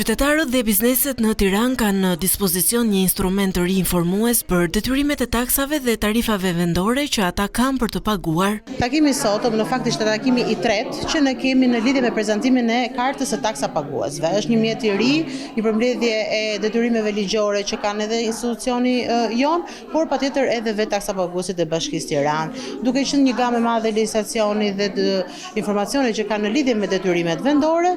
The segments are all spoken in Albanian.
Qytetarët dhe bizneset në Tiranë kanë në dispozicion një instrument të ri informues për detyrimet e taksave dhe tarifave vendore që ata kanë për të paguar. Takimi sotëm në fakt ishte takimi i tretë që ne kemi në lidhje me prezantimin e kartës së taksapaguesve. Është një mjet i ri, një përmbledhje e detyrimeve ligjore që kanë edhe institucioni jon, por patjetër edhe vetë taksapaguesit e Bashkisë Tiranë. Duke qenë një gamë e madhe legjislacioni dhe informacione që kanë në lidhje me detyrimet vendore,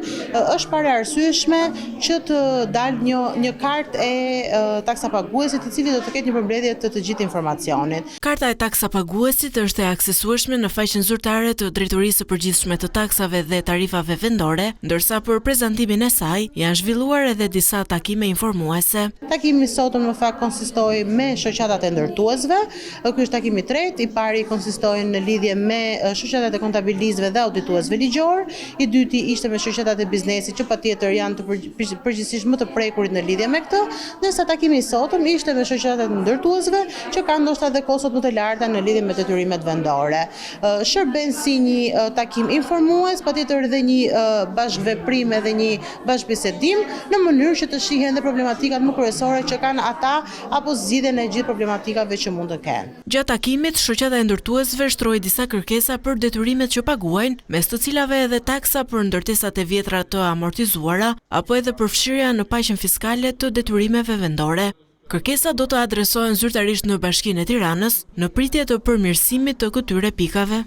është pararsyeshme që të dalë një kartë e taksapaguesit, i cili do të ketë një përmbledhje të gjithë informacionit. Karta e taksapaguesit është e aksesueshme në faqen zyrtare të Drejtorisë së Përgjithshme të Taksave dhe Tarifave Vendore, ndërsa për prezantimin e saj janë zhvilluar edhe disa takime informuese. Takimi sotëm në fakt konsistoi me shoqatat e ndërtuesve. Ky është takimi i tretë, i pari konsistoi në lidhje me shoqatat e kontabilistëve dhe audituesve ligjor, i dyti ishte me shoqatat e biznesit që patjetër janë të përgjithsisht më të prekurit në lidhje me këtë, ndërsa takimi i sotëm ishte me shoqatat e ndërtuesve që kanë ndoshta edhe kostot më të larta në lidhje me detyrimet vendore. Shërben si një takim informues, patjetër edhe një bashkëveprim edhe një bashkëbisedim në mënyrë që të shihen dhe problematikat më kryesore që kanë ata apo zgjidhjen e gjithë problematikave që mund të kenë. Gjatë takimit, shoqata e ndërtuesve shtroi disa kërkesa për detyrimet që paguajnë, mes të cilave edhe taksa për ndërtesat e vjetra të amortizuara apo edhe përfshirja në paqen fiskale të detyrimeve vendore. Kërkesa do të adresohen zyrtarisht në Bashkinë e Tiranës në pritje të përmirësimit të këtyre pikave.